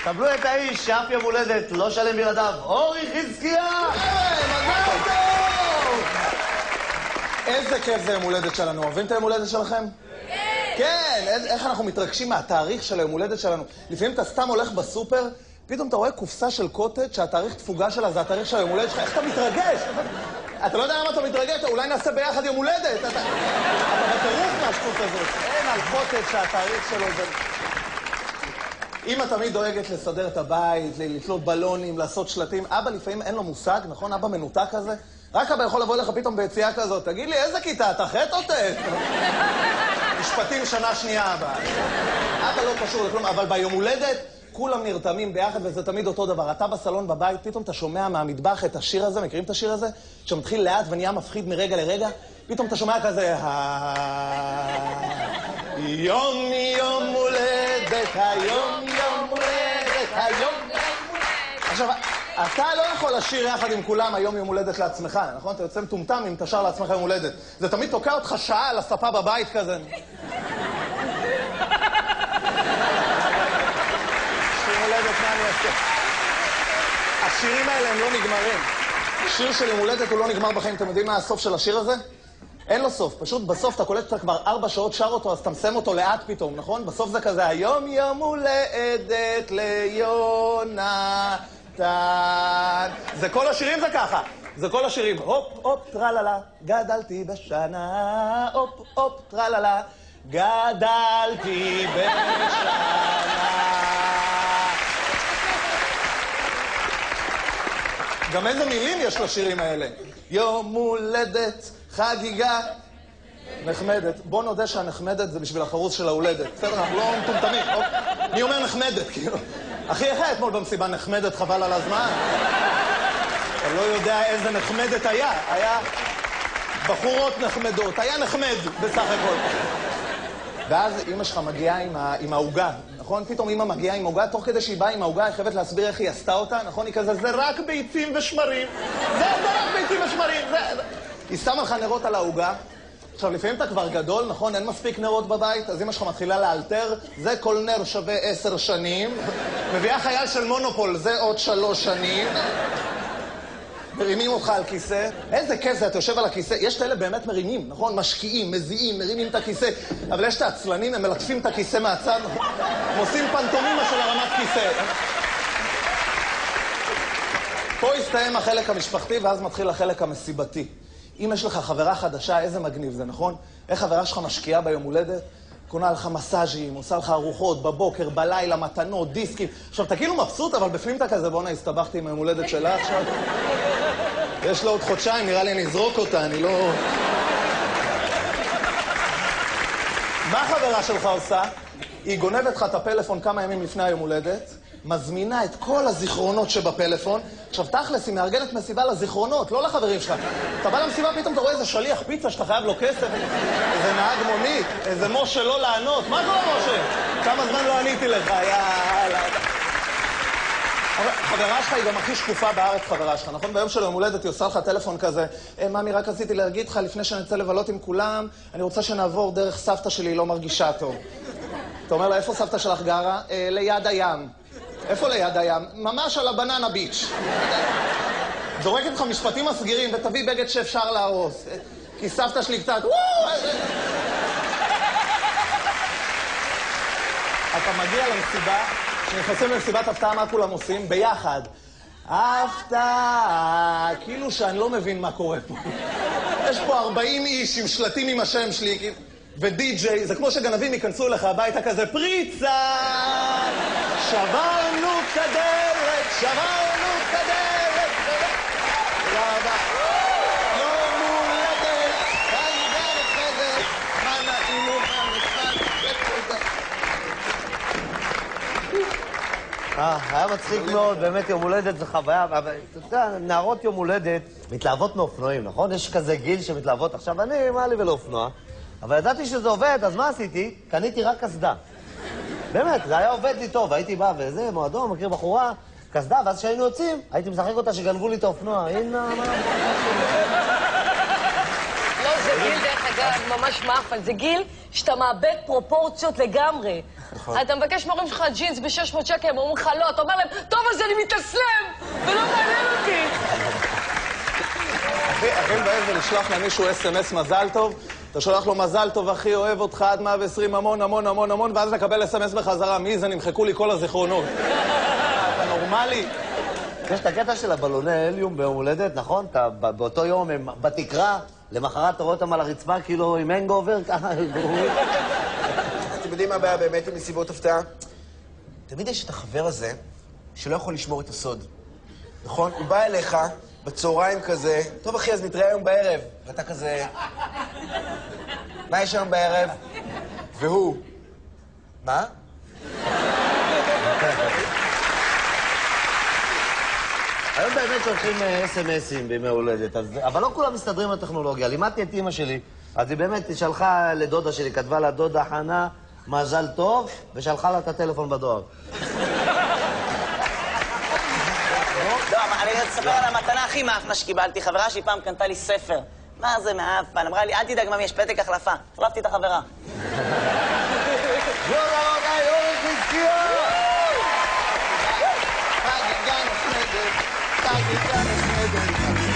קבלו את האיש שאף יום הולדת לא שלם בלעדיו, אורי חזקיה! מזל טוב! איזה כיף זה יום הולדת שלנו. אוהבים את היום הולדת שלכם? כן! איך אנחנו מתרגשים מהתאריך של היום הולדת שלנו. לפעמים אתה סתם הולך בסופר, פתאום אתה רואה קופסה של קוטג' שהתאריך תפוגה שלה זה התאריך של היום הולדת שלך. איך אתה מתרגש? אתה לא יודע למה אתה מתרגש, אולי נעשה ביחד יום הולדת. אתה בטירוף מהשקוף הזאת. אין על קוטג' שהתאריך שלו זה... אמא תמיד דואגת לסדר את הבית, לתלות בלונים, לעשות שלטים. אבא לפעמים אין לו מושג, נכון? אבא מנותק כזה. רק אבא יכול לבוא לך פתאום ביציאה כזאת. תגיד לי, איזה כיתה? אתה חטא או טט? משפטים שנה שנייה אבא. אבא לא קשור לכלום, אבל ביום הולדת כולם נרתמים ביחד וזה תמיד אותו דבר. אתה בסלון בבית, פתאום אתה שומע מהמטבח את השיר הזה, מכירים את השיר הזה? שמתחיל לאט ונהיה מפחיד מרגע לרגע, פתאום אתה שומע כזה, יום יום הולדת, היום יום הולדת, היום יום הולדת. עכשיו, אתה לא יכול לשיר יחד עם כולם היום יום הולדת לעצמך, נכון? אתה יוצא מטומטם אם אתה שר לעצמך יום הולדת. זה תמיד תוקע אותך שעה על הספה בבית כזה. השירים האלה הם לא נגמרים. שיר של יום הולדת הוא לא נגמר בחיים. אתם יודעים מה הסוף של השיר הזה? אין לו סוף. פשוט בסוף אתה קולט כבר 4 שעות שר אותו, אז אתה מסיים אותו לאט פתאום, נכון? בסוף זה כזה, היום יום הולדת ליונתן. זה כל השירים זה ככה. זה כל השירים. הופ, הופ, טרללה, גדלתי בשנה. הופ, הופ, טרללה, גדלתי בשנה. גם איזה מילים יש לשירים האלה. יום הולדת, חגיגה, נחמדת. בוא נודה שהנחמדת זה בשביל החרוס של ההולדת. בסדר, אנחנו לא מטומטמים. מי אומר נחמדת, כאילו? אחי, איך היה אתמול במסיבה נחמדת, חבל על הזמן? אתה לא יודע איזה נחמדת היה. היה בחורות נחמדות. היה נחמד בסך הכל. ואז אמא שלך מגיעה עם העוגה, נכון? פתאום אמא מגיעה עם העוגה, תוך כדי שהיא באה עם העוגה, היא חייבת להסביר איך היא עשתה אותה, נכון? היא כזה, זה רק ביצים ושמרים. זה רק ביצים ושמרים. היא שמה לך נרות על העוגה. עכשיו, לפעמים אתה כבר גדול, נכון? אין מספיק נרות בבית, אז אמא שלך מתחילה לאלתר, זה כל נר שווה 10 שנים. מביאה חייל של מונופול, זה עוד 3 שנים. מרימים אותך על כיסא. איזה כיף זה, אתה יושב על הכיסא. יש את אלה באמת מרימים, נכון? משקיעים, מזיעים, מרימים את הכיסא. אבל יש את העצלנים, הם מלטפים את הכיסא מהצד. הם עושים פנטומימה של הרמת כיסא. פה הסתיים החלק המשפחתי, ואז מתחיל החלק המסיבתי. אם יש לך חברה חדשה, איזה מגניב זה, נכון? איך חברה שלך משקיעה ביום הולדת? קונה לך מסאז'ים, עושה לך ארוחות, בבוקר, בלילה, מתנות, דיסקים. עכשיו, אתה כאילו מבסוט, אבל בפנים אתה כזה, בוא'נה, הסתבכתי עם היום הולדת שלה עכשיו. יש לו עוד חודשיים, נראה לי אני אזרוק אותה, אני לא... מה החברה שלך עושה? היא גונבת לך את הפלאפון כמה ימים לפני היום הולדת, מזמינה את כל הזיכרונות שבפלאפון. עכשיו, תכלס, היא מארגנת מסיבה לזיכרונות, לא לחברים שלך. אתה בא למסיבה, פתאום אתה רואה איזה שליח פיצה שאתה חייב לו כסף, איזה נהג מונית, איזה משה לא לענות. מה קורה, משה? כמה זמן לא עניתי לך, יאללה. חברה שלך היא גם הכי שקופה בארץ, חברה שלך, נכון? ביום של יום הולדת היא עושה לך טלפון כזה, ממי, רק רציתי להגיד לך, לפני שנצא לבלות עם כולם, אני רוצה שנעבור דרך סבתא שלי, היא לא מרגישה טוב. אתה אומר לה, איפה סבתא שלך גרה? ליד הים. איפה ליד הים? ממש על הבננה ביץ'. זורקת לך משפטים מסגירים, ותביא בגד שאפשר להרוס. כי סבתא שלי קצת... אתה מגיע למסיבה, כשנכנסים למסיבת הפתעה, מה כולם עושים? ביחד. הפתעה, כאילו שאני לא מבין מה קורה פה. יש פה 40 איש עם שלטים עם השם שלי, ודי-ג'יי, זה כמו שגנבים ייכנסו אליך הביתה כזה, פריצה! שברנו כדרת, שברנו כדרת, תודה רבה. יום הולדת, חגיגה נחמדת, מה נעימו במשחק, היה מצחיק מאוד, באמת יום הולדת זה חוויה, אבל אתה יודע, נערות יום הולדת מתלהבות מאופנועים, נכון? יש כזה גיל שמתלהבות. עכשיו, אני, מה לי ולאופנוע? אבל ידעתי שזה עובד, אז מה עשיתי? קניתי רק קסדה. באמת, זה היה עובד לי טוב, הייתי בא וזה, מועדון, מכיר בחורה, קסדה, ואז כשהיינו יוצאים, הייתי משחק אותה שגנבו לי את האופנוע. הנה, מה? לא, זה גיל דרך אגב ממש מאפן, זה גיל שאתה מאבד פרופורציות לגמרי. אתה מבקש מהורים שלך ג'ינס ב-600 שקל, הם אומרים לך לא, אתה אומר להם, טוב, אז אני מתאסלם, ולא מעניין אותי. הכי מבאס זה לשלוח למישהו אס.אם.אס מזל טוב, אתה שולח לו מזל טוב, אחי, אוהב אותך עד 120 המון המון המון המון, ואז לקבל אס.אם.אס בחזרה, מי זה? נמחקו לי כל הזיכרונות. אתה נורמלי? יש את הקטע של הבלוני הליום ביום הולדת, נכון? אתה באותו יום הם בתקרה, למחרת אתה רואה אותם על הרצפה כאילו עם הנגאובר, ככה גרועים. אתם יודעים מה הבעיה באמת עם מסיבות הפתעה? תמיד יש את החבר הזה שלא יכול לשמור את הסוד. נכון? הוא בא אליך בצהריים כזה, טוב אחי, אז נתראה היום בערב. ואתה כזה... מה יש היום בערב? והוא... מה? היום באמת שולחים אס.אם.אסים בימי הולדת, אבל לא כולם מסתדרים בטכנולוגיה. לימדתי את אמא שלי, אז היא באמת שלחה לדודה שלי, כתבה לה דודה חנה, מזל טוב, ושלחה לה את הטלפון בדואר. לא, אני אספר על המתנה הכי מאפנה שקיבלתי. חברה שהיא פעם קנתה לי ספר. מה זה מאפן? אמרה לי, אל תדאג, ממי, יש פתק החלפה. החלפתי את החברה. חגיגה נחמדת, חגיגה נחמדת.